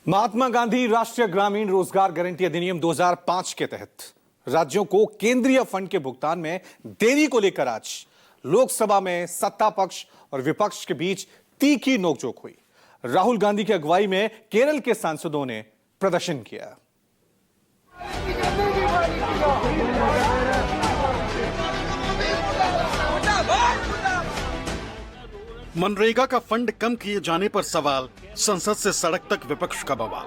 महात्मा गांधी राष्ट्रीय ग्रामीण रोजगार गारंटी अधिनियम 2005 के तहत राज्यों को केंद्रीय फंड के भुगतान में देरी को लेकर आज लोकसभा में सत्ता पक्ष और विपक्ष के बीच तीखी नोकझोंक हुई। राहुल गांधी की अगुवाई में केरल के सांसदों ने प्रदर्शन किया। मनरेगा का फंड कम किए जाने पर सवाल, संसद से सड़क तक विपक्ष का बवाल।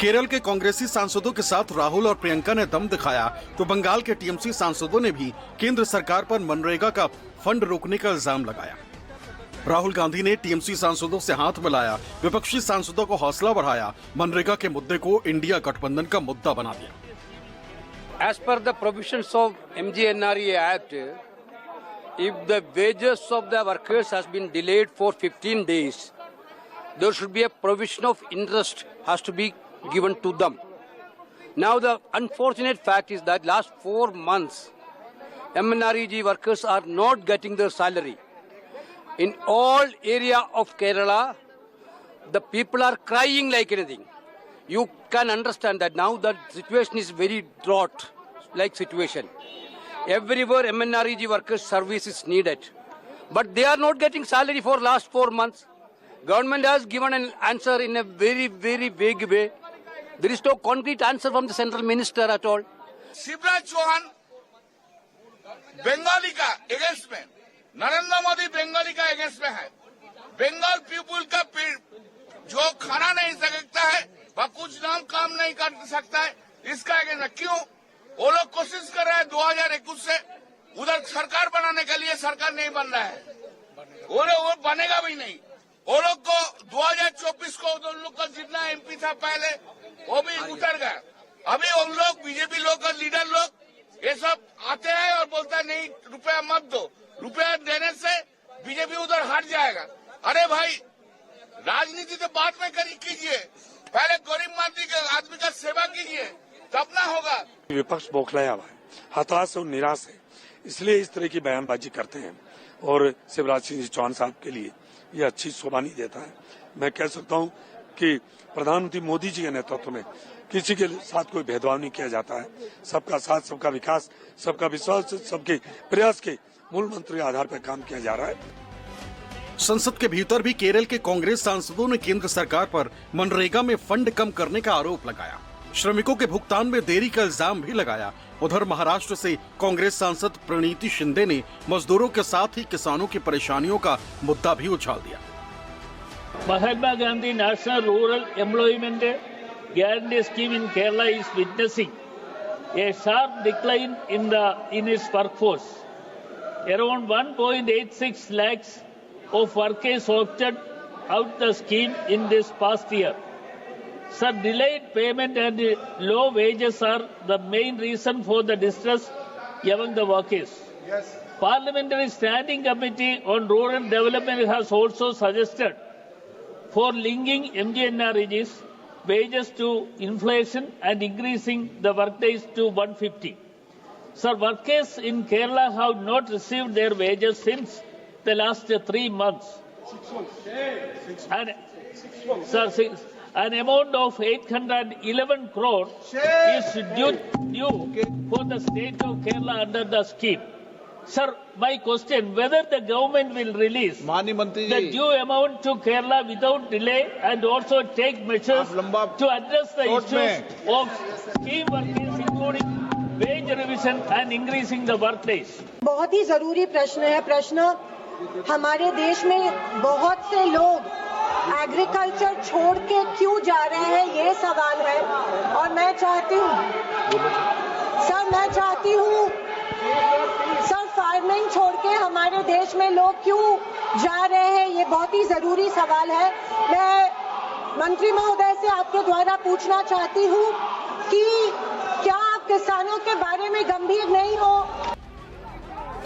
केरल के कांग्रेसी सांसदों के साथ राहुल और प्रियंका ने दम दिखाया तो बंगाल के टीएमसी सांसदों ने भी केंद्र सरकार पर मनरेगा का फंड रोकने का इल्जाम लगाया। राहुल गांधी ने टीएमसी सांसदों से हाथ मिलाया, विपक्षी सांसदों को हौसला बढ़ाया, मनरेगा के मुद्दे को इंडिया गठबंधन का मुद्दा बना दिया। As per the provisions of MGNRE Act, if the wages of the workers has been delayed for 15 days, there should be a provision of interest has to be given to them. Now the unfortunate fact is that last 4 months, MNREG workers are not getting their salary. In all area of Kerala, the people are crying like anything. You can understand that now the situation is very drought-like situation. Everywhere MNREG workers' service is needed. But they are not getting salary for last 4 months. Government has given an answer in a very, very vague way. There is no concrete answer from the central minister at all. Shivraj Chauhan Bengali का against में, नरेंद्र मोदी बंगाली का against में है। Bengal people का जो खाना नहीं सकता है वह कुछ नाम काम नहीं कर सकता है, इसका अगेंस्ट है। क्यों? वो लोग कोशिश कर रहे हैं 2021 से उधर सरकार बनाने के लिए, सरकार नहीं बन रहा है, वो बनेगा भी नहीं। वो लोग को 2024 को उन लोग का जितना एमपी था पहले वो भी उतर गया। अभी उन लोग बीजेपी लोग का लीडर लोग ये सब आते हैं और बोलता है नहीं रुपया मत दो, रुपया देने से बीजेपी उधर हट जाएगा। अरे भाई, राजनीति तो बाद में कीजिए, पहले गरीब आदमी का सेवा कीजिए, तब ना होगा। विपक्ष बौखलाया हुआ है, हताश और निराश है, इसलिए इस तरह की बयानबाजी करते हैं और शिवराज सिंह चौहान साहब के लिए ये अच्छी शोभा नहीं देता है। मैं कह सकता हूं कि प्रधानमंत्री मोदी जी के नेतृत्व में किसी के साथ कोई भेदभाव नहीं किया जाता है। सबका साथ, सबका विकास, सबका विश्वास, सबके प्रयास के मूल मंत्र के आधार पर काम किया जा रहा है। संसद के भीतर भी केरल के कांग्रेस सांसदों ने केंद्र सरकार पर मनरेगा में फंड कम करने का आरोप लगाया। श्रमिकों के भुगतान में देरी का इल्जाम भी लगाया। उधर महाराष्ट्र से कांग्रेस सांसद प्रणीति शिंदे ने मजदूरों के साथ ही किसानों की परेशानियों का मुद्दा भी उछाल दिया। Mahatma Gandhi National Rural Employment Guarantee Scheme in Kerala is witnessing a sharp decline in its workforce. Around 1.86 lakhs of workers opted out the scheme in this past year. Sir, delayed payment and low wages are the main reason for the distress among the workers. Yes. Parliamentary Standing Committee on Rural Development has also suggested for linking MGNREG's wages to inflation and increasing the workdays to 150. Sir, workers in Kerala have not received their wages since the last 3 months. 6 months. And, sir, an amount of 811 crore is due for the state of Kerala under the scheme. Sir, my question, whether the government will release the due amount to Kerala without delay and also take measures to address the issues of scheme workers, including wage revision and increasing the workdays. बहुत ही जरूरी प्रश्न है। प्रश्न हमारे देश में बहुत से लोग एग्रीकल्चर छोड़ के क्यों जा रहे हैं, ये सवाल है। और मैं चाहती हूँ सर फार्मिंग छोड़ के हमारे देश में लोग क्यों जा रहे हैं, ये बहुत ही जरूरी सवाल है। मैं मंत्री महोदय से आपके द्वारा पूछना चाहती हूँ कि क्या आप किसानों के बारे में गंभीर नहीं हो?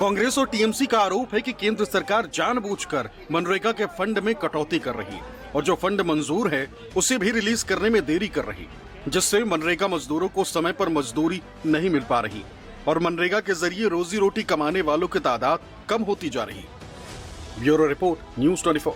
कांग्रेस और टीएमसी का आरोप है कि केंद्र सरकार जानबूझकर मनरेगा के फंड में कटौती कर रही और जो फंड मंजूर है उसे भी रिलीज करने में देरी कर रही, जिससे मनरेगा मजदूरों को समय पर मजदूरी नहीं मिल पा रही और मनरेगा के जरिए रोजी रोटी कमाने वालों की तादाद कम होती जा रही। Bureau report, news 24।